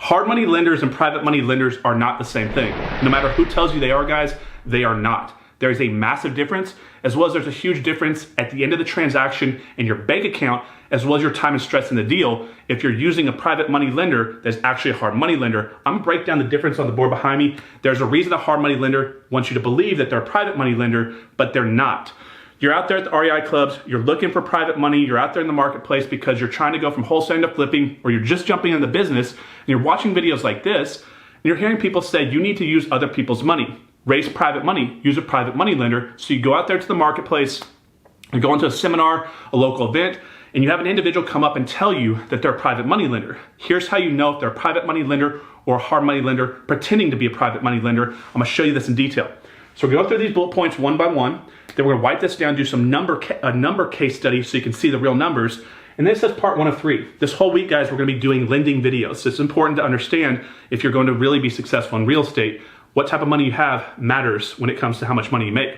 Hard money lenders and private money lenders are not the same thing. No matter who tells you they are, guys, they are not. There is a massive difference, as well as there's a huge difference at the end of the transaction in your bank account, as well as your time and stress in the deal. If you're using a private money lender that's actually a hard money lender, I'm gonna break down the difference on the board behind me. There's a reason a hard money lender wants you to believe that they're a private money lender, but they're not. You're out there at the REI clubs, you're looking for private money, you're out there in the marketplace because you're trying to go from wholesaling to flipping, or you're just jumping into the business, and you're watching videos like this, and you're hearing people say you need to use other people's money. Raise private money, use a private money lender. So you go out there to the marketplace, you go into a seminar, a local event, and you have an individual come up and tell you that they're a private money lender. Here's how you know if they're a private money lender or a hard money lender pretending to be a private money lender. I'm gonna show you this in detail. So we're gonna go through these bullet points one by one, then we're gonna write this down, do some a number case study so you can see the real numbers. And this is part 1 of 3. This whole week, guys, we're gonna be doing lending videos. So it's important to understand if you're going to really be successful in real estate, what type of money you have matters when it comes to how much money you make.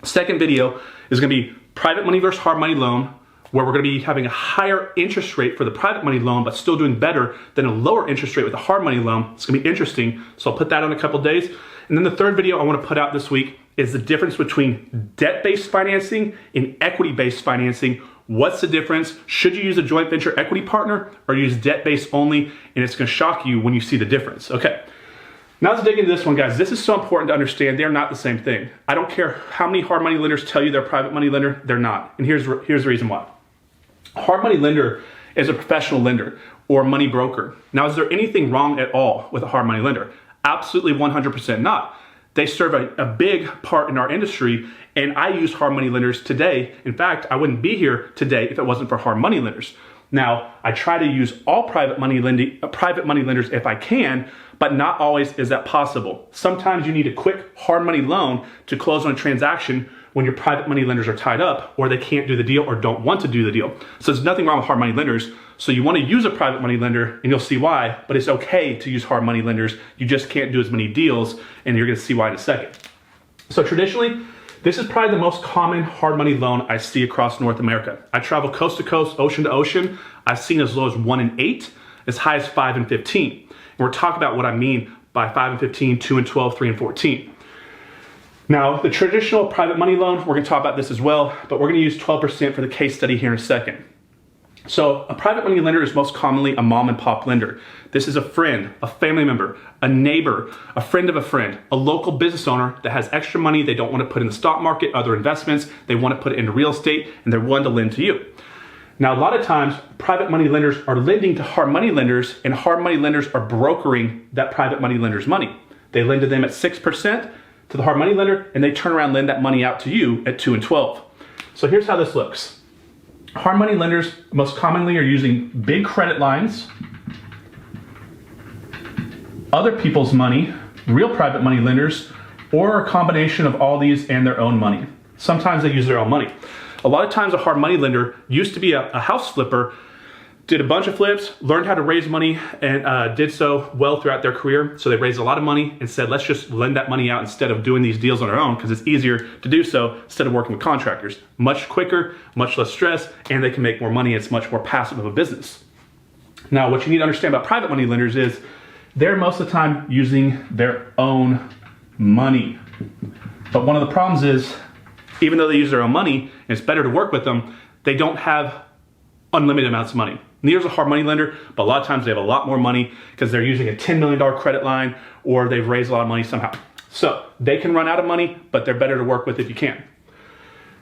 Second video is gonna be private money versus hard money loan, where we're gonna be having a higher interest rate for the private money loan, but still doing better than a lower interest rate with a hard money loan. It's gonna be interesting, so I'll put that on a couple days. And then the third video I wanna put out this week is the difference between debt-based financing and equity-based financing. What's the difference? Should you use a joint venture equity partner or use debt-based only? And it's gonna shock you when you see the difference. Okay. Now let's dig into this one, guys. This is so important to understand. They're not the same thing. I don't care how many hard money lenders tell you they're a private money lender, they're not. And here's the reason why. A hard money lender is a professional lender or money broker. Now, is there anything wrong at all with a hard money lender? Absolutely 100% not. They serve a big part in our industry, and I use hard money lenders today. In fact, I wouldn't be here today if it wasn't for hard money lenders. Now, I try to use all private money lenders if I can, but not always is that possible. Sometimes you need a quick hard money loan to close on a transaction when your private money lenders are tied up or they can't do the deal or don't want to do the deal. So there's nothing wrong with hard money lenders. So you want to use a private money lender and you'll see why, but it's okay to use hard money lenders. You just can't do as many deals and you're going to see why in a second. So traditionally, this is probably the most common hard money loan I see across North America. I travel coast to coast, ocean to ocean. I've seen as low as 1 in 8, as high as 5 in 15. And we're talking about what I mean by 5 and 15, 2 and 12, 3 and 14. Now, the traditional private money loan, we're gonna talk about this as well, but we're gonna use 12% for the case study here in a second. So a private money lender is most commonly a mom and pop lender. This is a friend, a family member, a neighbor, a friend of a friend, a local business owner that has extra money they don't want to put in the stock market, other investments, they want to put it into real estate, and they're willing to lend to you. Now, a lot of times, private money lenders are lending to hard money lenders, and hard money lenders are brokering that private money lender's money. They lend to them at 6% to the hard money lender, and they turn around and lend that money out to you at 2 and 12. So here's how this looks. Hard money lenders most commonly are using big credit lines, other people's money, real private money lenders, or a combination of all these and their own money. Sometimes they use their own money. A lot of times a hard money lender used to be a house flipper, did a bunch of flips, learned how to raise money, and did so well throughout their career. So they raised a lot of money and said, let's just lend that money out instead of doing these deals on our own, because it's easier to do so instead of working with contractors. Much quicker, much less stress, and they can make more money. It's much more passive of a business. Now, what you need to understand about private money lenders is they're most of the time using their own money. But one of the problems is, even though they use their own money, and it's better to work with them, they don't have unlimited amounts of money. Neither is a hard money lender, but a lot of times they have a lot more money because they're using a $10 million credit line or they've raised a lot of money somehow. So they can run out of money, but they're better to work with if you can.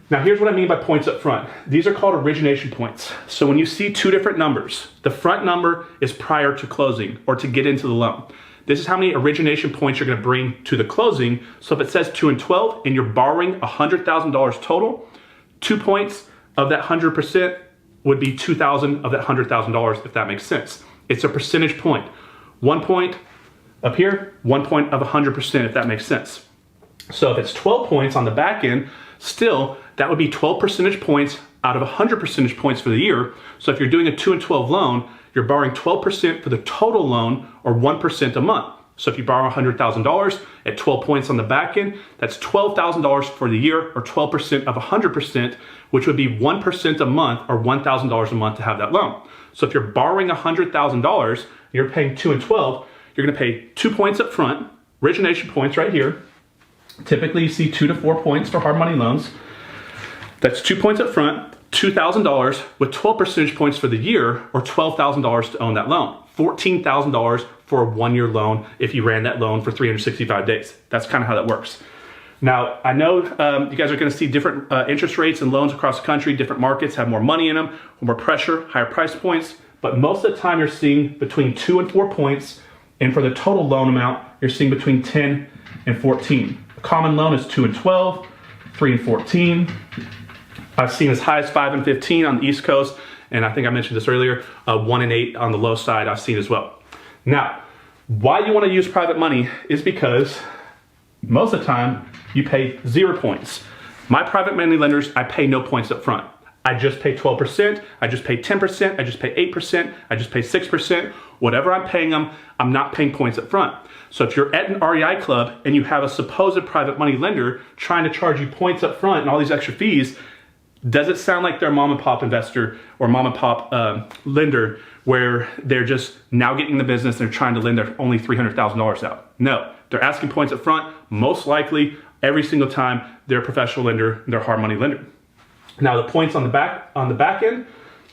Now here's what I mean by points up front. These are called origination points. So when you see two different numbers, the front number is prior to closing or to get into the loan. This is how many origination points you're gonna bring to the closing. So if it says 2 and 12 and you're borrowing $100,000 total, 2 points of that 100% would be 2,000 of that $100,000, if that makes sense. It's a percentage point. 1 point up here, 1 point of 100%, if that makes sense. So if it's 12 points on the back end, still, that would be 12 percentage points out of 100 percentage points for the year. So if you're doing a 2 and 12 loan, you're borrowing 12% for the total loan or 1% a month. So if you borrow $100,000 at 12 points on the back end, that's $12,000 for the year, or 12% of 100%, which would be 1% a month, or $1,000 a month to have that loan. So if you're borrowing $100,000, you're paying 2 and 12, you're gonna pay 2 points up front, origination points right here. Typically you see 2 to 4 points for hard money loans. That's 2 points up front, $2,000 with 12 percentage points for the year, or $12,000 to own that loan. $14,000 for a 1-year loan if you ran that loan for 365 days. That's kind of how that works. Now, I know you guys are going to see different interest rates and loans across the country. Different markets have more money in them, more pressure, higher price points. But most of the time you're seeing between 2 and 4 points. And for the total loan amount, you're seeing between 10 and 14. A common loan is 2 and 12, 3 and 14. I've seen as high as 5 and 15 on the East Coast. And I think I mentioned this earlier, 1 and 8 on the low side I've seen as well. Now, why you want to use private money is because most of the time you pay 0 points. My private money lenders, I pay no points up front. I just pay 12%, I just pay 10%, I just pay 8%, I just pay 6%. Whatever I'm paying them, I'm not paying points up front. So if you're at an REI club and you have a supposed private money lender trying to charge you points up front and all these extra fees, does it sound like they're a mom and pop investor or mom and pop lender where they're just now getting in the business and they're trying to lend their only $300,000 out? No, they're asking points up front. Most likely, every single time, they're a professional lender, they're a hard money lender. Now the points on the back end,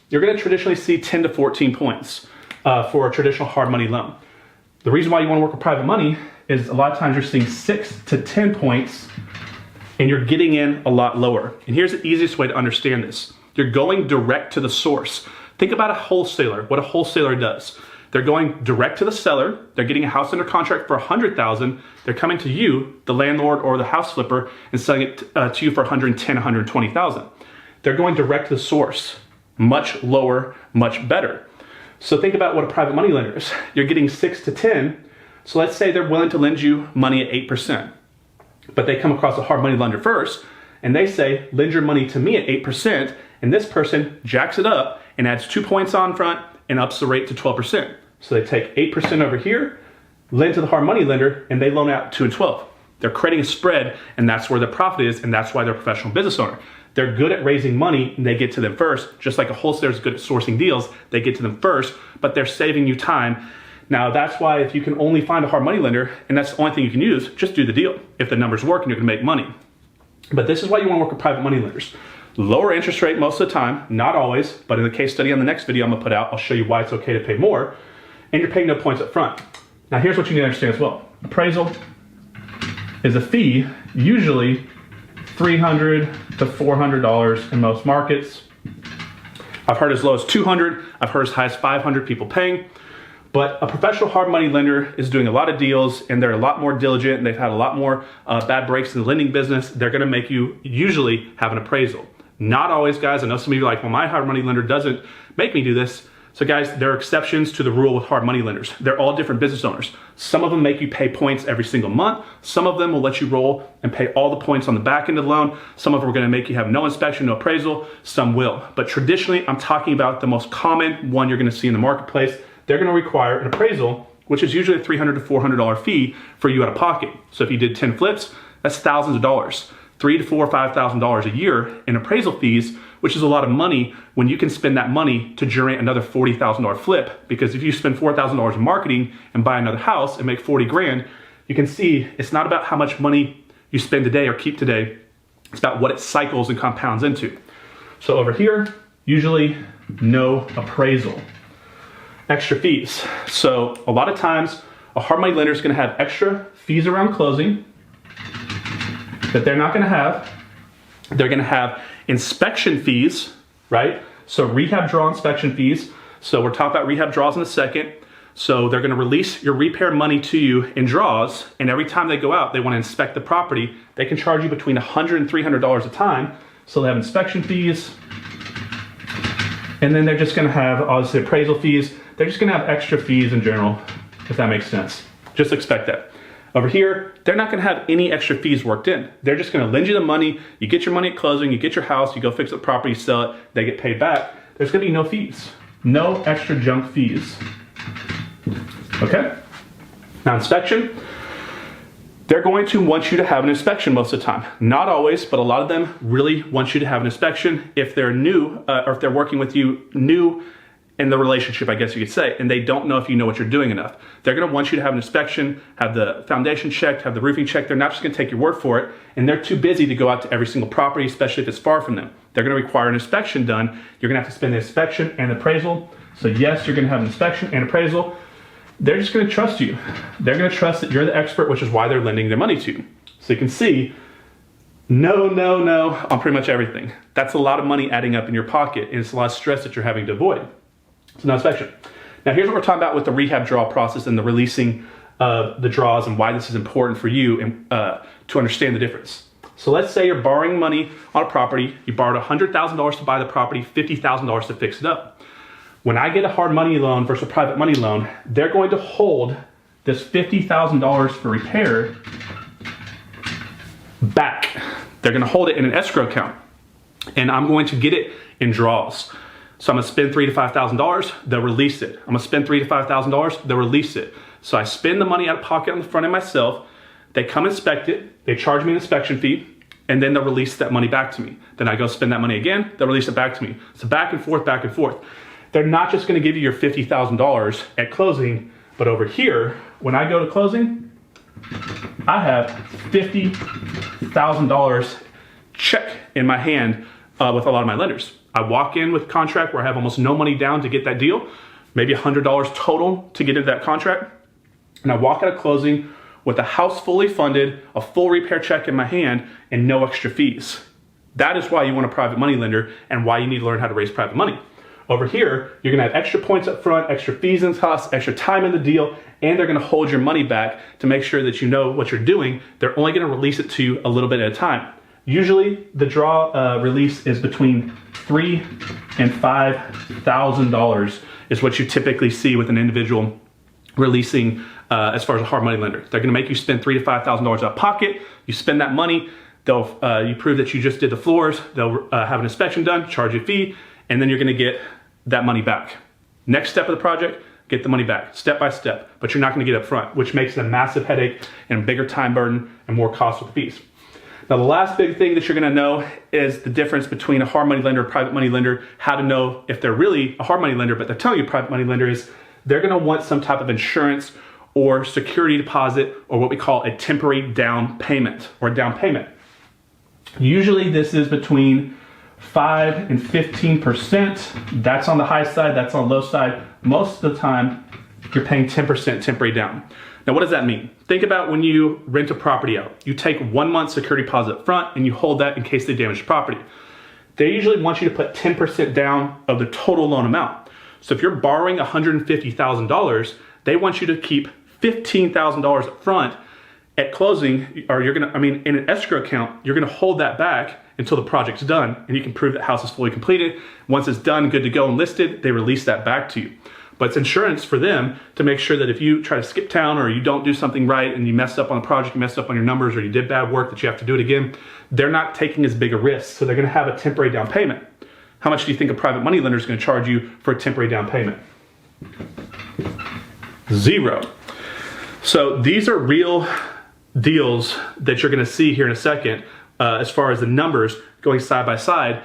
you're going to traditionally see 10 to 14 points for a traditional hard money loan. The reason why you want to work with private money is a lot of times you're seeing 6 to 10 points and you're getting in a lot lower. And here's the easiest way to understand this. You're going direct to the source. Think about a wholesaler, what a wholesaler does. They're going direct to the seller. They're getting a house under contract for $100,000. They're coming to you, the landlord or the house flipper, and selling it to you for $110,000, $120,000. They're going direct to the source, much lower, much better. So think about what a private money lender is. You're getting 6 to 10. So let's say they're willing to lend you money at 8%. But they come across a hard money lender first, and they say, lend your money to me at 8%, and this person jacks it up and adds 2 points on front and ups the rate to 12%. So they take 8% over here, lend to the hard money lender, and they loan out 2 and 12. They're creating a spread, and that's where their profit is, and that's why they're a professional business owner. They're good at raising money, and they get to them first. Just like a wholesaler is good at sourcing deals, they get to them first, but they're saving you time. Now, that's why if you can only find a hard money lender, and that's the only thing you can use, just do the deal. If the numbers work and you're gonna make money. But this is why you wanna work with private money lenders. Lower interest rate most of the time, not always, but in the case study on the next video I'm gonna put out, I'll show you why it's okay to pay more, and you're paying no points up front. Now, here's what you need to understand as well. Appraisal is a fee, usually $300 to $400 in most markets. I've heard as low as $200, I've heard as high as $500 people paying. But a professional hard money lender is doing a lot of deals and they're a lot more diligent and they've had a lot more bad breaks in the lending business. They're gonna make you usually have an appraisal. Not always, guys. I know some of you are like, well, my hard money lender doesn't make me do this. So guys, there are exceptions to the rule with hard money lenders. They're all different business owners. Some of them make you pay points every single month. Some of them will let you roll and pay all the points on the back end of the loan. Some of them are gonna make you have no inspection, no appraisal. Some will. But traditionally, I'm talking about the most common one you're gonna see in the marketplace. They're gonna require an appraisal, which is usually a $300 to $400 fee for you out of pocket. So if you did 10 flips, that's thousands of dollars. $3,000 to $4,000, $5,000 a year in appraisal fees, which is a lot of money when you can spend that money to generate another $40,000 flip. Because if you spend $4,000 in marketing and buy another house and make 40 grand, you can see it's not about how much money you spend today or keep today. It's about what it cycles and compounds into. So over here, usually no appraisal. Extra fees. So a lot of times a hard money lender is going to have extra fees around closing that they're not going to have. They're going to have inspection fees, right? So rehab draw inspection fees. So we're talking about rehab draws in a second. So they're going to release your repair money to you in draws, and every time they go out, they want to inspect the property. They can charge you between $100 and $300 a time. So they have inspection fees, and then they're just going to have obviously appraisal fees. They're just going to have extra fees in general, if that makes sense. Just expect that. Over here, they're not going to have any extra fees worked in. They're just going to lend you the money. You get your money at closing, you get your house, you go fix the property, sell it, they get paid back. There's going to be no fees. No extra junk fees. Okay? Now, inspection, they're going to want you to have an inspection most of the time. Not always, but a lot of them really want you to have an inspection if they're new, or if they're working with you new in the relationship, I guess you could say, and they don't know if you know what you're doing enough. They're gonna want you to have an inspection, have the foundation checked, have the roofing checked. They're not just gonna take your word for it, and they're too busy to go out to every single property, especially if it's far from them. They're gonna require an inspection done. You're gonna have to spend the inspection and appraisal. So yes, you're gonna have an inspection and appraisal. They're just gonna trust you. They're gonna trust that you're the expert, which is why they're lending their money to you. So you can see, no on pretty much everything. That's a lot of money adding up in your pocket, and it's a lot of stress that you're having to avoid. So no inspection. Now here's what we're talking about with the rehab draw process and the releasing of the draws and why this is important for you and to understand the difference. So let's say you're borrowing money on a property. You borrowed $100,000 to buy the property, $50,000 to fix it up. When I get a hard money loan versus a private money loan, they're going to hold this $50,000 for repair back. They're going to hold it in an escrow account, and I'm going to get it in draws. So I'm gonna spend $3,000 to $5,000, they'll release it. I'm gonna spend $3,000 to $5,000, they'll release it. So I spend the money out of pocket on the front end myself, they come inspect it, they charge me an inspection fee, and then they'll release that money back to me. Then I go spend that money again, they'll release it back to me. So back and forth, back and forth. They're not just gonna give you your $50,000 at closing, but over here, when I go to closing, I have $50,000 check in my hand with a lot of my lenders. I walk in with a contract where I have almost no money down to get that deal, maybe $100 total to get into that contract. And I walk out of closing with the house fully funded, a full repair check in my hand, and no extra fees. That is why you want a private money lender and why you need to learn how to raise private money. Over here, you're gonna have extra points up front, extra fees and costs, extra time in the deal, and they're gonna hold your money back to make sure that you know what you're doing. They're only gonna release it to you a little bit at a time. Usually the draw release is between $3,000 and $5,000 is what you typically see with an individual releasing as far as a hard money lender. They're gonna make you spend $3,000 to $5,000 out of pocket. You spend that money, you prove that you just did the floors, they'll have an inspection done, charge you a fee, and then you're gonna get that money back. Next step of the project, get the money back, step by step, but you're not gonna get up front, which makes it a massive headache and a bigger time burden and more cost with the fees. Now, the last big thing that you're gonna know is the difference between a hard money lender and a private money lender, how to know if they're really a hard money lender, but they're telling you a private money lender is they're gonna want some type of insurance or security deposit or what we call a temporary down payment or down payment. Usually this is between 5 and 15%. That's on the high side, that's on the low side. Most of the time, you're paying 10% temporary down. Now, what does that mean? Think about when you rent a property out. You take 1 month security deposit up front and you hold that in case they damage the property. They usually want you to put 10% down of the total loan amount. So if you're borrowing $150,000, they want you to keep $15,000 up front at closing, or in an escrow account, you're gonna hold that back until the project's done and you can prove that house is fully completed. Once it's done, good to go and listed, they release that back to you. But it's insurance for them to make sure that if you try to skip town or you don't do something right and you messed up on the project, you messed up on your numbers, or you did bad work that you have to do it again, they're not taking as big a risk. So they're gonna have a temporary down payment. How much do you think a private money lender is gonna charge you for a temporary down payment? $0. So these are real deals that you're gonna see here in a second as far as the numbers going side by side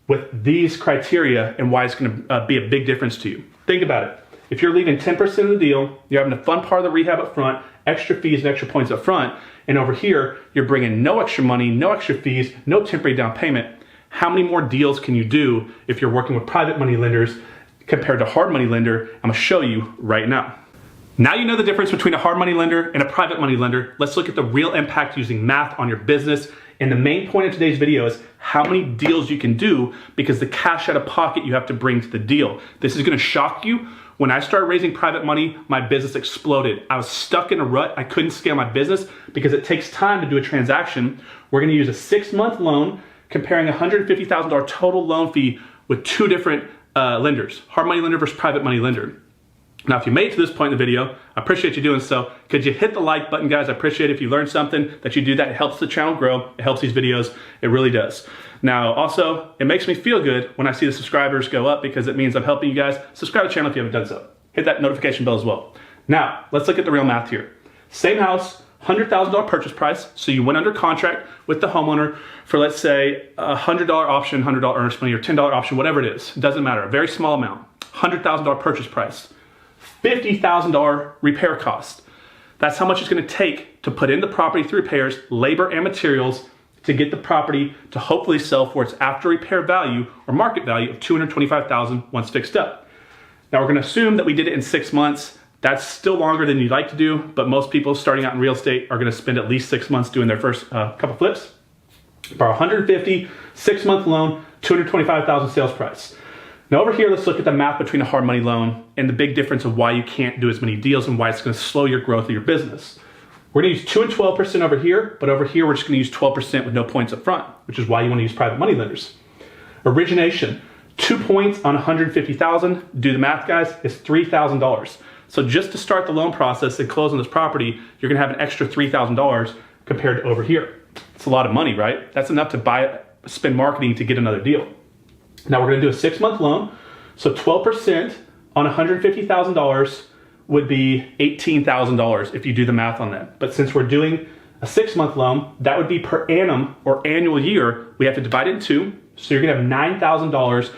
with these criteria and why it's gonna be a big difference to you. Think about it. If you're leaving 10% of the deal, you're having a fun part of the rehab up front, extra fees and extra points up front, and over here, you're bringing no extra money, no extra fees, no temporary down payment. How many more deals can you do if you're working with private money lenders compared to hard money lender? I'm gonna show you right now. Now you know the difference between a hard money lender and a private money lender. Let's look at the real impact using math on your business. And the main point of today's video is how many deals you can do because the cash out of pocket you have to bring to the deal. This is gonna shock you. When I started raising private money, my business exploded. I was stuck in a rut. I couldn't scale my business because it takes time to do a transaction. We're gonna use a 6-month loan, comparing $150,000 total loan fee with 2 different lenders, hard money lender versus private money lender. Now, if you made it to this point in the video, I appreciate you doing so. Could you hit the like button, guys? I appreciate it if you learned something, that you do that. It helps the channel grow. It helps these videos. It really does. Now, also, it makes me feel good when I see the subscribers go up because it means I'm helping you guys. Subscribe to the channel if you haven't done so. Hit that notification bell as well. Now, let's look at the real math here. Same house, $100,000 purchase price. So you went under contract with the homeowner for, let's say, a $100 option, $100 earnest money, or $10 option, whatever it is. It doesn't matter. A very small amount. $100,000 purchase price. $50,000 repair cost. That's how much it's going to take to put in the property through repairs, labor, and materials to get the property to hopefully sell for its after repair value or market value of $225,000 once fixed up. Now we're going to assume that we did it in 6 months. That's still longer than you'd like to do, but most people starting out in real estate are going to spend at least 6 months doing their first couple flips. For $150,000, 6-month loan, $225,000 sales price. Now over here, let's look at the math between a hard money loan and the big difference of why you can't do as many deals and why it's going to slow your growth of your business. We're going to use 2 and 12% over here, but over here we're just going to use 12% with no points up front, which is why you want to use private money lenders. Origination, 2 points on $150,000. Do the math, guys. It's $3,000. So just to start the loan process and close on this property, you're going to have an extra $3,000 compared to over here. It's a lot of money, right? That's enough to spend marketing to get another deal. Now we're going to do a 6-month loan. So 12% on $150,000 would be $18,000 if you do the math on that. But since we're doing a 6-month loan, that would be per annum or annual year. We have to divide it in 2. So you're going to have $9,000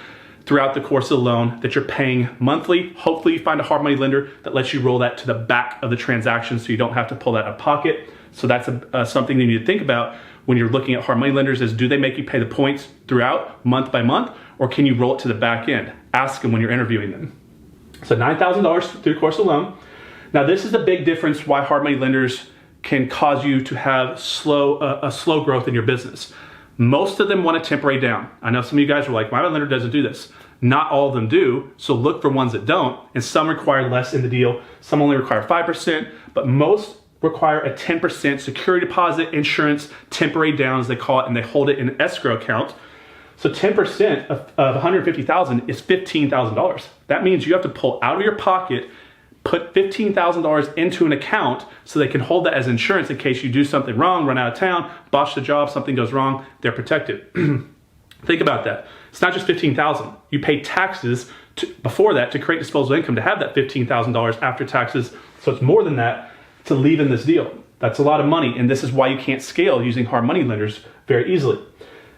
throughout the course of the loan that you're paying monthly. Hopefully you find a hard money lender that lets you roll that to the back of the transaction so you don't have to pull that out of pocket. So that's something you need to think about when you're looking at hard money lenders is, do they make you pay the points throughout month by month, or can you roll it to the back end? Ask them when you're interviewing them. So $9,000 through the course of the loan. Now this is the big difference why hard money lenders can cause you to have a slow growth in your business. Most of them want a temporary down. I know some of you guys are like, my lender doesn't do this. Not all of them do, so look for ones that don't, and some require less in the deal. Some only require 5%, but most require a 10% security deposit, insurance, temporary down as they call it, and they hold it in an escrow account. So 10% of $150,000 is $15,000. That means you have to pull out of your pocket, put $15,000 into an account so they can hold that as insurance in case you do something wrong, run out of town, botch the job, something goes wrong, they're protected. Think about that. It's not just $15,000. You pay taxes before that to create disposable income to have that $15,000 after taxes. So it's more than that to leave in this deal. That's a lot of money, and this is why you can't scale using hard money lenders very easily.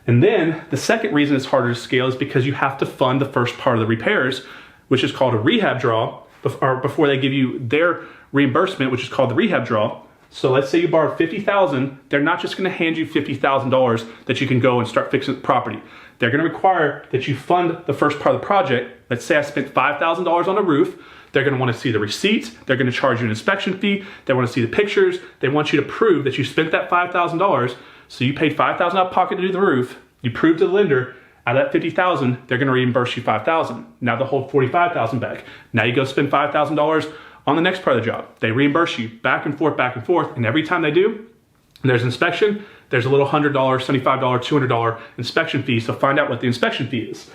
And then the second reason it's harder to scale is because you have to fund the first part of the repairs, which is called a rehab draw, before they give you their reimbursement, which is called the rehab draw. So let's say you borrowed $50,000, they're not just gonna hand you $50,000 that you can go and start fixing the property. They're gonna require that you fund the first part of the project. Let's say I spent $5,000 on a roof. They're gonna wanna see the receipts. They're gonna charge you an inspection fee. They wanna see the pictures. They want you to prove that you spent that $5,000. So you paid $5,000 out of pocket to do the roof. You proved to the lender, out of that $50,000, they're gonna reimburse you $5,000. Now they'll hold $45,000 back. Now you go spend $5,000 on the next part of the job. They reimburse you back and forth, and every time they do, there's inspection, there's a little $100, $75, $200 inspection fee, so find out what the inspection fee is.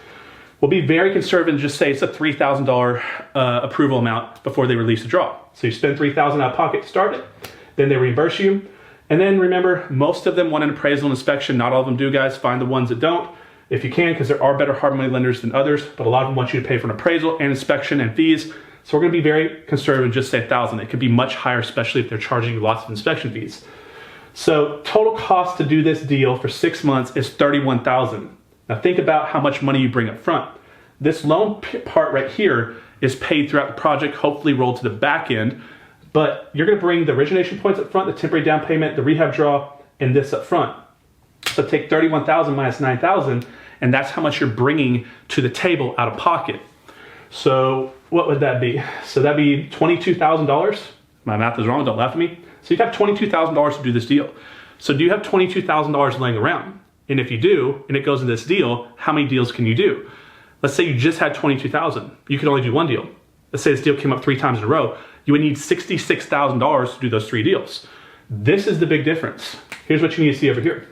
We'll be very conservative and just say it's a $3,000 approval amount before they release the draw. So you spend $3,000 out of pocket to start it, then they reimburse you. And then remember, most of them want an appraisal and inspection. Not all of them do, guys. Find the ones that don't, if you can, because there are better hard money lenders than others, but a lot of them want you to pay for an appraisal and inspection and fees. So we're gonna be very conservative and just say $1,000. It could be much higher, especially if they're charging you lots of inspection fees. So total cost to do this deal for 6 months is $31,000. Now think about how much money you bring up front. This loan part right here is paid throughout the project, hopefully rolled to the back end, but you're gonna bring the origination points up front, the temporary down payment, the rehab draw, and this up front. So take $31,000 minus $9,000, and that's how much you're bringing to the table out of pocket. So what would that be? So that'd be $22,000. My math is wrong, don't laugh at me. So you'd have $22,000 to do this deal. So do you have $22,000 laying around? And if you do, and it goes in this deal, how many deals can you do? Let's say you just had $22,000. You could only do one deal. Let's say this deal came up 3 times in a row. You would need $66,000 to do those 3 deals. This is the big difference. Here's what you need to see over here.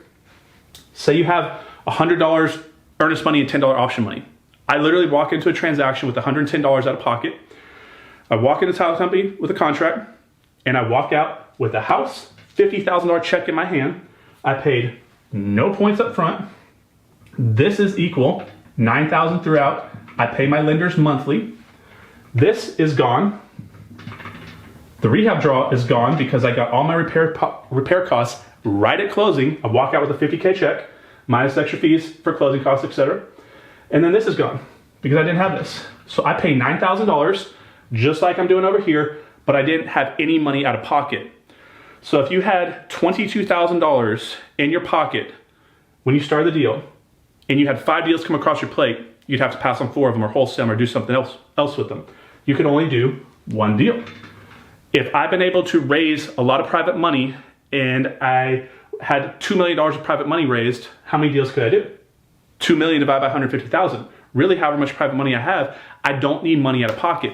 Say you have $100 earnest money and $10 option money. I literally walk into a transaction with $110 out of pocket. I walk into a title company with a contract, and I walk out with a house, $50,000 check in my hand. I paid no points up front. This is equal $9,000 throughout. I pay my lenders monthly. This is gone. The rehab draw is gone because I got all my repair costs right at closing. I walk out with a $50K check, minus extra fees for closing costs, etc. And then this is gone because I didn't have this. So I pay $9,000, just like I'm doing over here, but I didn't have any money out of pocket. So if you had $22,000 in your pocket when you started the deal, and you had 5 deals come across your plate, you'd have to pass on 4 of them or wholesale them or do something else with them. You can only do 1 deal. If I've been able to raise a lot of private money and I had $2 million of private money raised, how many deals could I do? 2 million divided by 150,000. Really, however much private money I have, I don't need money out of pocket.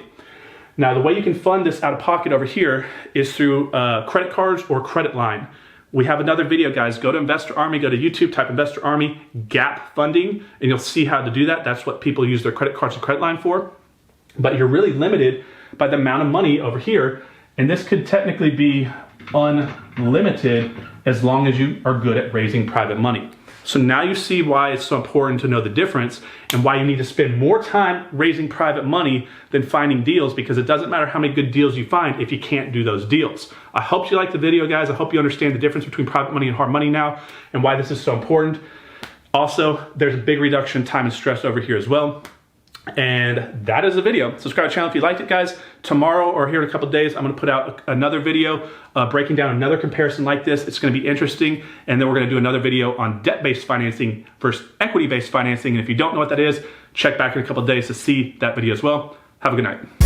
Now, the way you can fund this out of pocket over here is through credit cards or credit line. We have another video, guys. Go to Investor Army, go to YouTube, type Investor Army gap funding, and you'll see how to do that. That's what people use their credit cards and credit line for. But you're really limited by the amount of money over here, and this could technically be unlimited as long as you are good at raising private money. So now you see why it's so important to know the difference and why you need to spend more time raising private money than finding deals, because it doesn't matter how many good deals you find if you can't do those deals. I hope you liked the video, guys. I hope you understand the difference between private money and hard money now and why this is so important. Also, there's a big reduction in time and stress over here as well. And that is the video. Subscribe to the channel if you liked it, guys. Tomorrow or here in a couple of days, I'm going to put out another video breaking down another comparison like this. It's going to be interesting. And then we're going to do another video on debt-based financing versus equity-based financing. And if you don't know what that is, check back in a couple of days to see that video as well. Have a good night.